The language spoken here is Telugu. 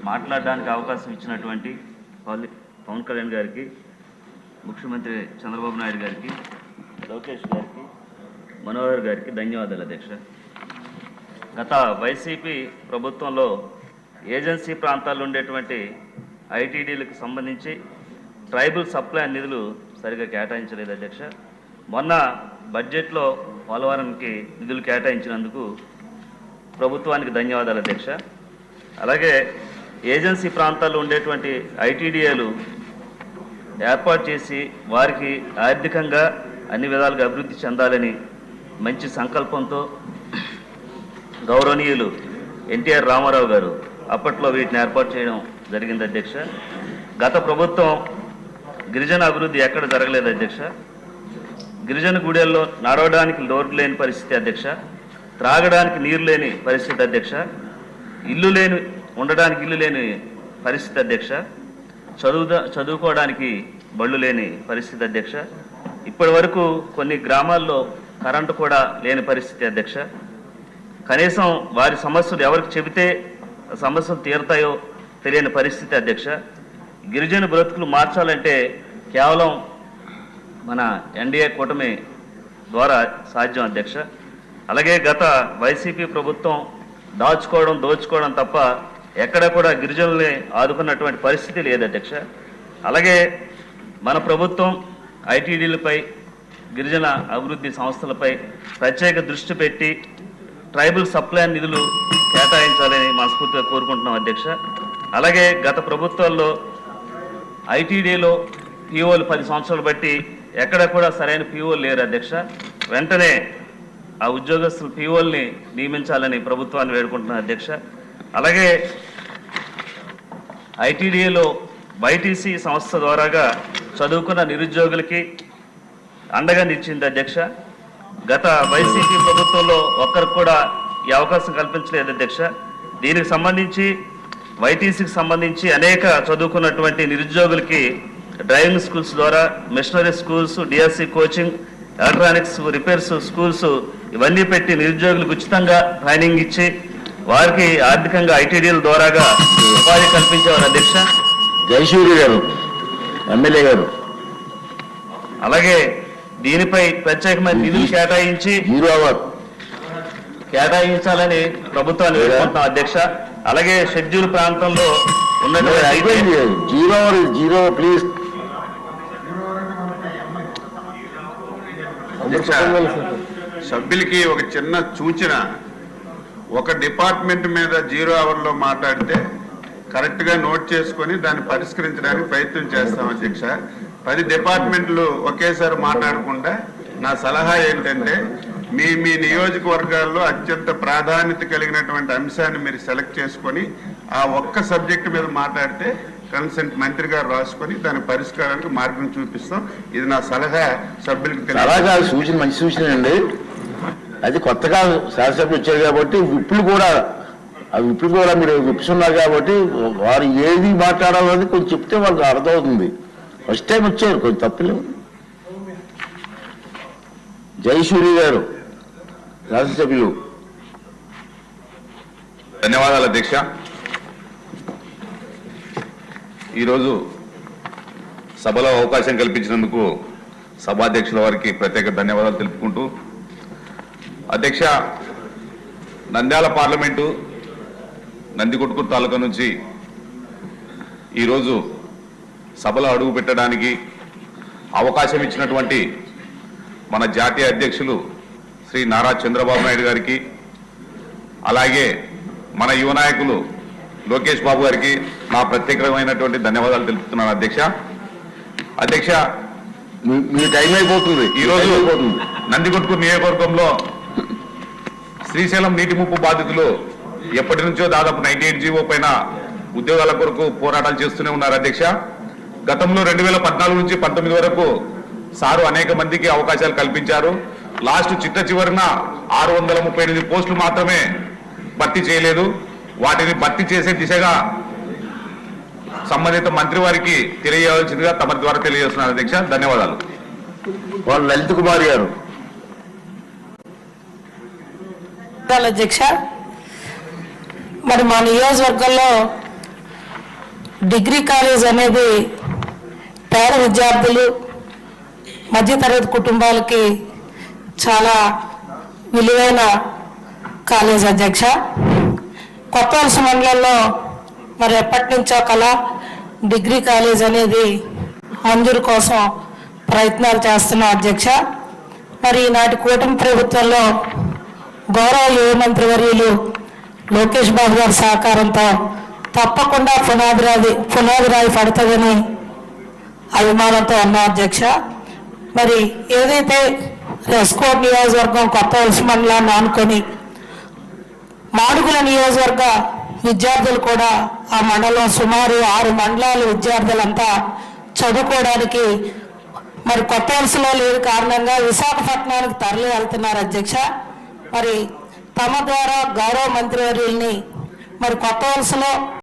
మాట్లాడడానికి అవకాశం ఇచ్చినటువంటి పవన్ కళ్యాణ్ గారికి, ముఖ్యమంత్రి చంద్రబాబు నాయుడు గారికి, లోకేష్ గారికి, మనోహర్ గారికి ధన్యవాదాలు అధ్యక్ష. గత వైసీపీ ప్రభుత్వంలో ఏజెన్సీ ప్రాంతాల్లో ఉండేటువంటి ఐటీడీలకు సంబంధించి ట్రైబల్ సప్లై నిధులు సరిగా కేటాయించలేదు అధ్యక్ష. మొన్న బడ్జెట్లో పోలవరంకి నిధులు కేటాయించినందుకు ప్రభుత్వానికి ధన్యవాదాలు అధ్యక్ష. అలాగే ఏజెన్సీ ప్రాంతాల్లో ఉండేటువంటి ఐటీడీఏలు ఏర్పాటు చేసి వారికి ఆర్థికంగా అన్ని విధాలుగా అభివృద్ధి చెందాలని మంచి సంకల్పంతో గౌరవనీయులు ఎన్టీఆర్ రామారావు గారు అప్పట్లో వీటిని ఏర్పాటు చేయడం జరిగింది అధ్యక్ష. గత ప్రభుత్వం గిరిజన అభివృద్ధి ఎక్కడ జరగలేదు అధ్యక్ష. గిరిజన గుడెల్లో నడవడానికి రోడ్డు లేని పరిస్థితి అధ్యక్ష, త్రాగడానికి నీరు లేని పరిస్థితి అధ్యక్ష, ఉండడానికి ఇల్లు లేని పరిస్థితి అధ్యక్ష, చదువుకోవడానికి బళ్ళు లేని పరిస్థితి అధ్యక్ష. ఇప్పటి వరకు కొన్ని గ్రామాల్లో కరెంటు కూడా లేని పరిస్థితి అధ్యక్ష. కనీసం వారి సమస్యలు ఎవరికి చెబితే సమస్యలు తీరుతాయో తెలియని పరిస్థితి అధ్యక్ష. గిరిజన బ్రతుకులు మార్చాలంటే కేవలం మన ఎన్డీఏ కూటమి ద్వారా సాధ్యం అధ్యక్ష. అలాగే గత వైసీపీ ప్రభుత్వం దోచుకోవడం తప్ప ఎక్కడ కూడా గిరిజనుల్ని ఆదుకున్నటువంటి పరిస్థితి లేదు అధ్యక్ష. అలాగే మన ప్రభుత్వం ఐటీడీలపై, గిరిజన అభివృద్ధి సంస్థలపై ప్రత్యేక దృష్టి పెట్టి ట్రైబల్ సప్లై నిధులు కేటాయించాలని మనస్ఫూర్తిగా కోరుకుంటున్నాం అధ్యక్ష. అలాగే గత ప్రభుత్వాల్లో ఐటీడీలో పీఓలు 10 సంవత్సరాలు బట్టి ఎక్కడ కూడా సరైన పీఓలు లేరు అధ్యక్ష. వెంటనే ఆ ఉద్యోగస్తులు పీఓల్ని నియమించాలని ప్రభుత్వాన్ని వేడుకుంటున్నాను అధ్యక్ష. అలాగే ఐటీడీఏలో వైటీసీ సంస్థ ద్వారాగా చదువుకున్న నిరుద్యోగులకి అండగా నిలిచింది అధ్యక్ష. గత వైసీపీ ప్రభుత్వంలో ఒక్కరికి కూడా ఈ అవకాశం కల్పించలేదు అధ్యక్ష. దీనికి సంబంధించి వైటీసీకి సంబంధించి అనేక చదువుకున్నటువంటి నిరుద్యోగులకి డ్రైవింగ్ స్కూల్స్ ద్వారా, machinery schools, DSC coaching, electronics repairs schools ఇవన్నీ పెట్టి నిరుద్యోగులకు ఉచితంగా ట్రైనింగ్ ఇచ్చి వారికి ఆర్థికంగా ఐటీడీల ద్వారాగా ఉపాధి కల్పించేవారు అధ్యక్ష. జయసూర్య గారు, ఎమ్మెల్యే గారు. అలాగే దీనిపై ప్రత్యేకమైన నిధులు కేటాయించాలని ప్రభుత్వాన్ని వేడుకుంటున్నాం అధ్యక్ష. అలాగే షెడ్యూల్ ప్రాంతంలో ఉన్నటువంటి సభ్యులకి ఒక చిన్న సూచన, ఒక డిపార్ట్మెంట్ మీద 0 అవర్లో మాట్లాడితే కరెక్ట్గా నోట్ చేసుకొని దాన్ని పరిష్కరించడానికి ప్రయత్నం చేస్తాం అధ్యక్ష. 10 డిపార్ట్మెంట్లు ఒకేసారి మాట్లాడకుండా నా సలహా ఏంటంటే మీ నియోజకవర్గాల్లో అత్యంత ప్రాధాన్యత కలిగినటువంటి అంశాన్ని మీరు సెలెక్ట్ చేసుకొని ఆ ఒక్క సబ్జెక్టు మీద మాట్లాడితే కన్సెంట్ మంత్రి గారు రాసుకొని దాని పరిష్కారానికి మార్గం చూపిస్తాం. ఇది నా సలహా సభ్యులకు. సూచన, మంచి సూచన అండి. అది కొత్తగా శాసనసభ్యులు వచ్చారు కాబట్టి విప్పులు కూడా మీరు విప్పుతున్నారు కాబట్టి వారు ఏది మాట్లాడాలని కొంచెం చెప్తే వాళ్ళకి అర్థమవుతుంది. ఫస్ట్ టైం వచ్చారు, కొంచెం తప్పులేవు. జయసూర్య గారు, శాసనసభ్యులు. ధన్యవాదాలు అధ్యక్ష. ఈరోజు సభలో అవకాశం కల్పించినందుకు సభాధ్యక్షుల వారికి ప్రత్యేక ధన్యవాదాలు తెలుపుకుంటూ, అధ్యక్ష, నంద్యాల పార్లమెంటు నందికొట్కూరు తాలూకా నుంచి ఈరోజు సభలో అడుగు పెట్టడానికి అవకాశం ఇచ్చినటువంటి మన జాతీయ అధ్యక్షులు శ్రీ నారా చంద్రబాబు నాయుడు గారికి, అలాగే మన యువ నాయకులు లోకేష్ బాబు గారికి నా ప్రత్యేకమైనటువంటి ధన్యవాదాలు తెలుపుతున్నాను అధ్యక్ష. అధ్యక్ష, మీ టైం అయిపోతుంది. ఈరోజు నందికొట్కూరు నియోజకవర్గంలో శ్రీశైలం నీటి ముప్పు బాధితులు ఎప్పటి నుంచో దాదాపు 98 జీవో పైన ఉద్యోగాల కొరకు పోరాటాలు చేస్తూనే ఉన్నారు అధ్యక్ష. గతంలో 2014 నుంచి 19 వరకు సారు అనేక మందికి అవకాశాలు కల్పించారు. లాస్ట్ చిట్ట చివరిన 638 పోస్టులు మాత్రమే భర్తీ చేయలేదు. వాటిని భర్తీ చేసే దిశగా సంబంధిత మంత్రి వారికి తెలియజేయాల్సిందిగా తమ ద్వారా తెలియజేస్తున్నారు అధ్యక్ష. ధన్యవాదాలు. లలిత్ కుమార్ గారు. అధ్యక్ష, మరి మా నియోజకవర్గంలో డిగ్రీ కాలేజ్ అనేది పేద విద్యార్థులు మధ్యతరగతి కుటుంబాలకి చాలా విలువైన కాలేజ్ అధ్యక్ష. కొత్తవలస మండలంలో మరి ఎప్పటి నుంచో కల డిగ్రీ కాలేజ్ అనేది మంజూరు కోసం ప్రయత్నాలు చేస్తున్నాం అధ్యక్ష. మరి ఈనాటి కూటమి ప్రభుత్వంలో గౌరవ యువ మంత్రివర్యులు లోకేష్ బాబు గారి సహకారంతో తప్పకుండా పునాది రాయి పడుతుందని అభిమానంతో ఉన్నాం అధ్యక్ష. మరి ఏదైతే రెస్కోట్ నియోజకవర్గం కొత్తవలస మండలాన్ని ఆనుకొని మాడుగుల నియోజకవర్గ విద్యార్థులు కూడా ఆ మండలం సుమారు 6 మండలాల విద్యార్థులంతా చదువుకోవడానికి మరి కొత్తవలసలో లేని కారణంగా విశాఖపట్నానికి తరలి వెళ్తున్నారు అధ్యక్ష. మరి తమ ద్వారా గౌరవ మంత్రివర్యుల్ని మరి కొత్తవలసలో